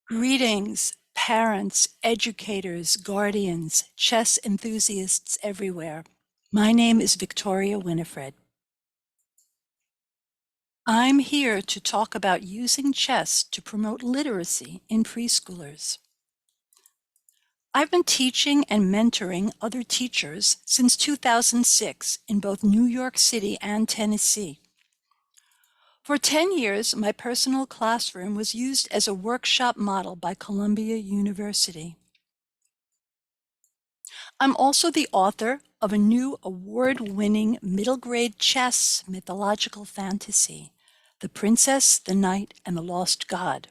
Greetings, parents, educators, guardians, chess enthusiasts everywhere. My name is Victoria Winifred. I'm here to talk about using chess to promote literacy in preschoolers. I've been teaching and mentoring other teachers since 2006 in both New York City and Tennessee. For 10 years, my personal classroom was used as a workshop model by Columbia University. I'm also the author of a new award-winning middle grade chess mythological fantasy, The Princess, the Knight, and the Lost God.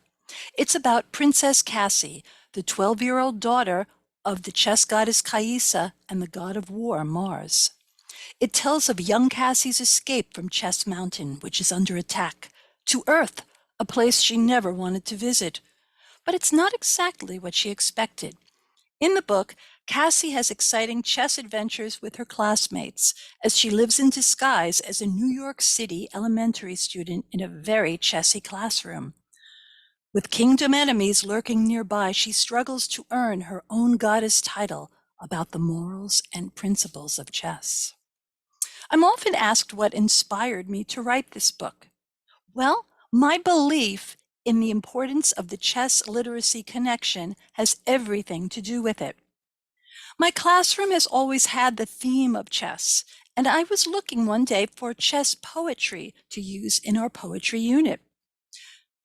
It's about Princess Cassie, the 12-year-old daughter of the chess goddess Caissa and the god of war, Mars. It tells of young Cassie's escape from Chess Mountain, which is under attack, to Earth, a place she never wanted to visit. But it's not exactly what she expected. In the book, Cassie has exciting chess adventures with her classmates as she lives in disguise as a New York City elementary student in a very chessy classroom. With kingdom enemies lurking nearby, she struggles to earn her own goddess title about the morals and principles of chess. I'm often asked what inspired me to write this book. Well, my belief in the importance of the chess literacy connection has everything to do with it. My classroom has always had the theme of chess, and I was looking one day for chess poetry to use in our poetry unit.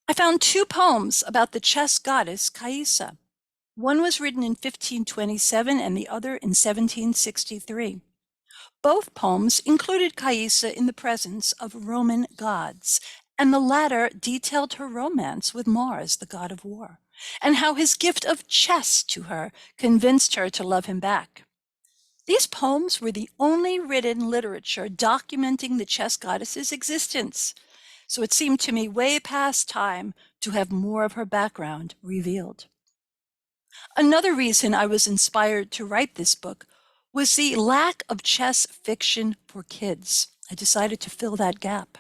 I found two poems about the chess goddess Caissa. One was written in 1527 and the other in 1763. Both poems included Caissa in the presence of Roman gods, and the latter detailed her romance with Mars, the god of war, and how his gift of chess to her convinced her to love him back. These poems were the only written literature documenting the chess goddess's existence, so it seemed to me way past time to have more of her background revealed. Another reason I was inspired to write this book was the lack of chess fiction for kids. I decided to fill that gap.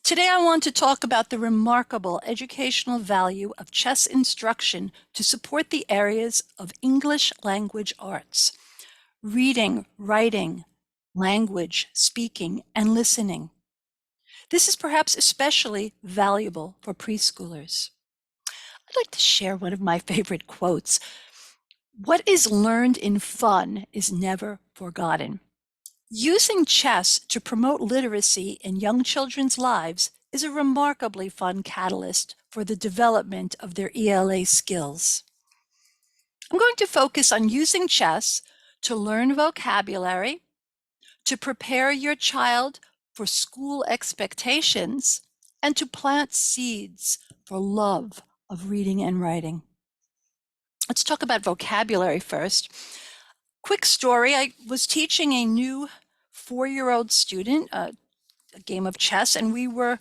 Today, I want to talk about the remarkable educational value of chess instruction to support the areas of English language arts, reading, writing, language, speaking, and listening. This is perhaps especially valuable for preschoolers. I'd like to share one of my favorite quotes. What is learned in fun is never forgotten. Using chess to promote literacy in young children's lives is a remarkably fun catalyst for the development of their ELA skills. I'm going to focus on using chess to learn vocabulary, to prepare your child for school expectations, and to plant seeds for love of reading and writing. Let's talk about vocabulary first. Quick story, I was teaching a new 4-year-old student a game of chess, and we were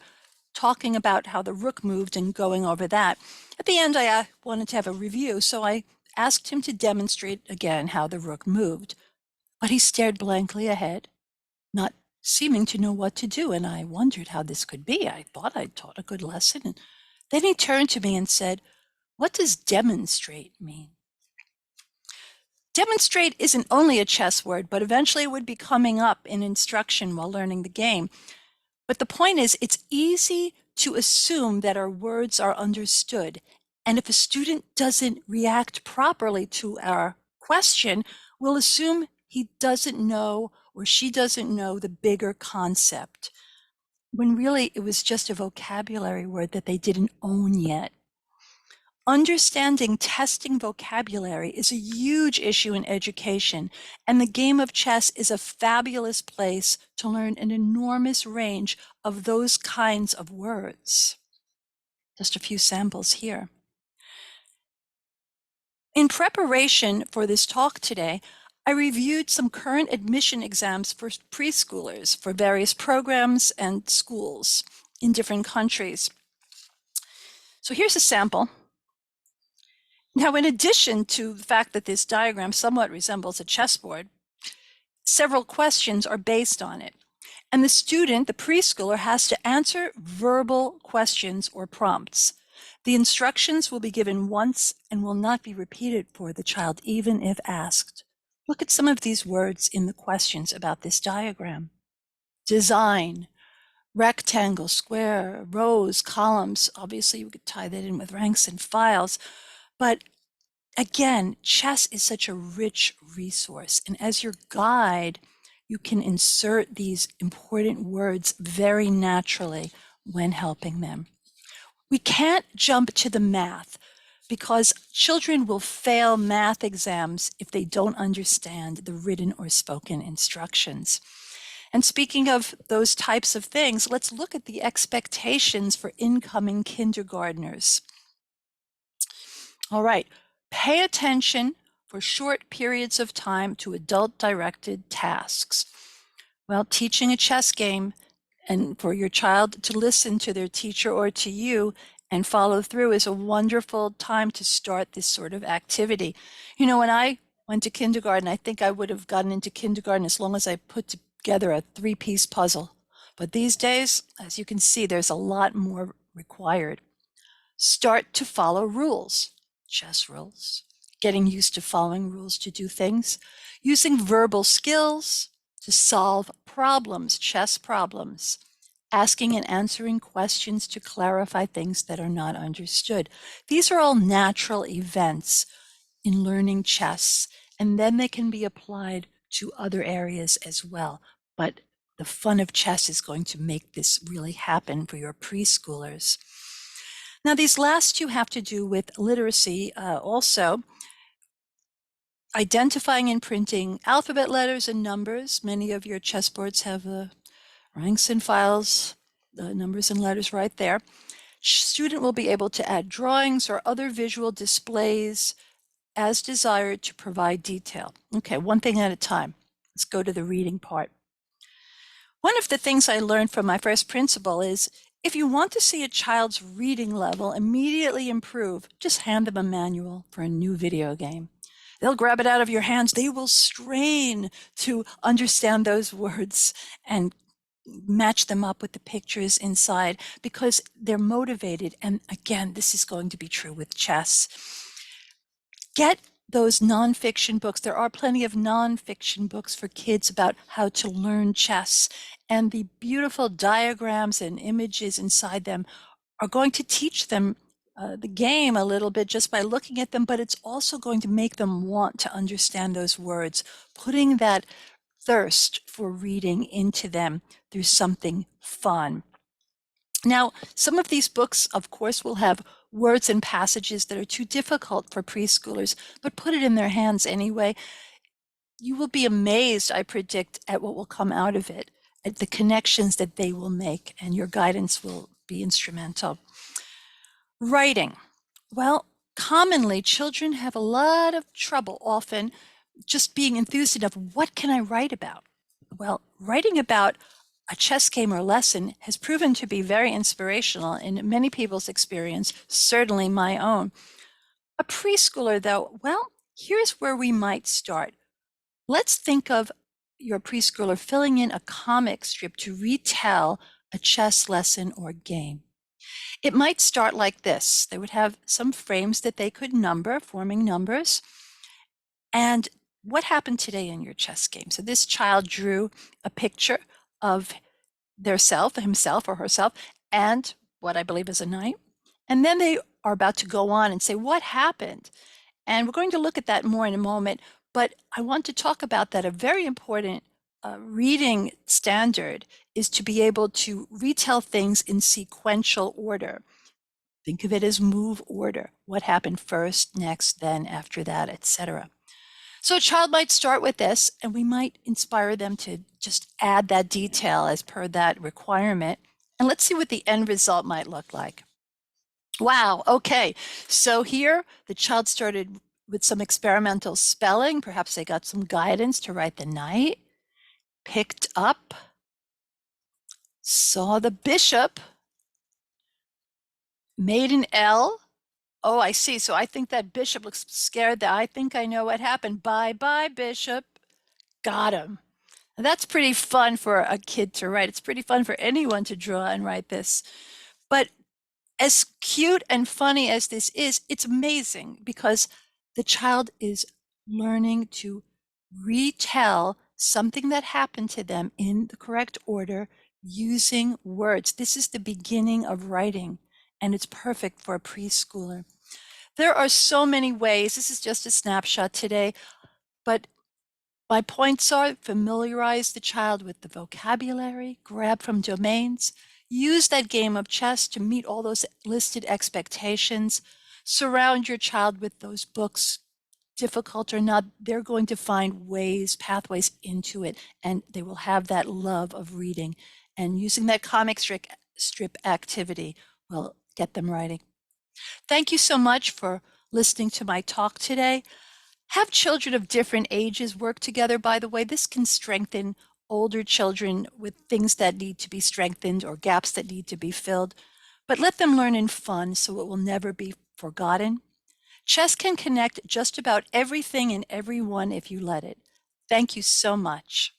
talking about how the rook moved and going over that. At the end, I wanted to have a review, so I asked him to demonstrate again how the rook moved. But he stared blankly ahead, not seeming to know what to do, and I wondered how this could be. I thought I'd taught a good lesson. And then he turned to me and said, "What does demonstrate mean?" Demonstrate isn't only a chess word, but eventually it would be coming up in instruction while learning the game. But the point is, it's easy to assume that our words are understood. And if a student doesn't react properly to our question, we'll assume he doesn't know or she doesn't know the bigger concept, when really it was just a vocabulary word that they didn't own yet. Understanding testing vocabulary is a huge issue in education, and the game of chess is a fabulous place to learn an enormous range of those kinds of words. Just a few samples here. In preparation for this talk today, I reviewed some current admission exams for preschoolers for various programs and schools in different countries. So here's a sample. Now, in addition to the fact that this diagram somewhat resembles a chessboard, several questions are based on it. And the student, the preschooler, has to answer verbal questions or prompts. The instructions will be given once and will not be repeated for the child, even if asked. Look at some of these words in the questions about this diagram. Design, rectangle, square, rows, columns. Obviously, you could tie that in with ranks and files. But again, chess is such a rich resource. And as your guide, you can insert these important words very naturally when helping them. We can't jump to the math because children will fail math exams if they don't understand the written or spoken instructions. And speaking of those types of things, let's look at the expectations for incoming kindergartners. All right, pay attention for short periods of time to adult-directed tasks. Well, teaching a chess game and for your child to listen to their teacher or to you and follow through is a wonderful time to start this sort of activity. You know, when I went to kindergarten, I think I would have gotten into kindergarten as long as I put together a 3-piece puzzle. But these days, as you can see, there's a lot more required. Start to follow rules, chess rules, getting used to following rules to do things, using verbal skills to solve problems, chess problems, asking and answering questions to clarify things that are not understood. These are all natural events in learning chess, and then they can be applied to other areas as well. But the fun of chess is going to make this really happen for your preschoolers. Now, these last two have to do with literacy also. Identifying and printing alphabet letters and numbers. Many of your chessboards have the ranks and files, the numbers and letters right there. Student will be able to add drawings or other visual displays as desired to provide detail. Okay, one thing at a time. Let's go to the reading part. One of the things I learned from my first principal is if you want to see a child's reading level immediately improve, just hand them a manual for a new video game. They'll grab it out of your hands. They will strain to understand those words and match them up with the pictures inside because they're motivated. And again, this is going to be true with chess. Get those nonfiction books. There are plenty of nonfiction books for kids about how to learn chess. And the beautiful diagrams and images inside them are going to teach them the game a little bit just by looking at them, but it's also going to make them want to understand those words, putting that thirst for reading into them through something fun. Now, some of these books, of course, will have words and passages that are too difficult for preschoolers, but put it in their hands anyway. You will be amazed, I predict, at what will come out of it, at the connections that they will make, and your guidance will be instrumental. Writing. Well, commonly, children have a lot of trouble often just being enthused enough. What can I write about? Well, writing about a chess game or lesson has proven to be very inspirational in many people's experience, certainly my own. A preschooler, though, well, here's where we might start. Let's think of your preschooler filling in a comic strip to retell a chess lesson or game. It might start like this. They would have some frames that they could number, forming numbers. And what happened today in your chess game? So this child drew a picture of himself or herself, and what I believe is a knight. And then they are about to go on and say, what happened? And we're going to look at that more in a moment, but I want to talk about that. A very important reading standard is to be able to retell things in sequential order. Think of it as move order. What happened first, next, then, after that, etc. So a child might start with this, and we might inspire them to just add that detail as per that requirement. And let's see what the end result might look like. Wow, okay. So here the child started with some experimental spelling. Perhaps they got some guidance to write the knight, picked up, saw the bishop, made an L. Oh, I see. So I think that bishop looks scared. That I think I know what happened. Bye-bye, bishop. Got him. That's pretty fun for a kid to write. It's pretty fun for anyone to draw and write this. But As cute and funny as this is, it's amazing because the child is learning to retell something that happened to them in the correct order using words. This is the beginning of writing, and it's perfect for a preschooler. There are so many ways. This is just a snapshot today, but my points are: familiarize the child with the vocabulary, grab from domains, use that game of chess to meet all those listed expectations, surround your child with those books, difficult or not, they're going to find ways, pathways into it, and they will have that love of reading. And using that comic strip activity will get them writing. Thank you so much for listening to my talk today. Have children of different ages work together, by the way. This can strengthen older children with things that need to be strengthened or gaps that need to be filled. But let them learn in fun so it will never be forgotten. Chess can connect just about everything and everyone if you let it. Thank you so much.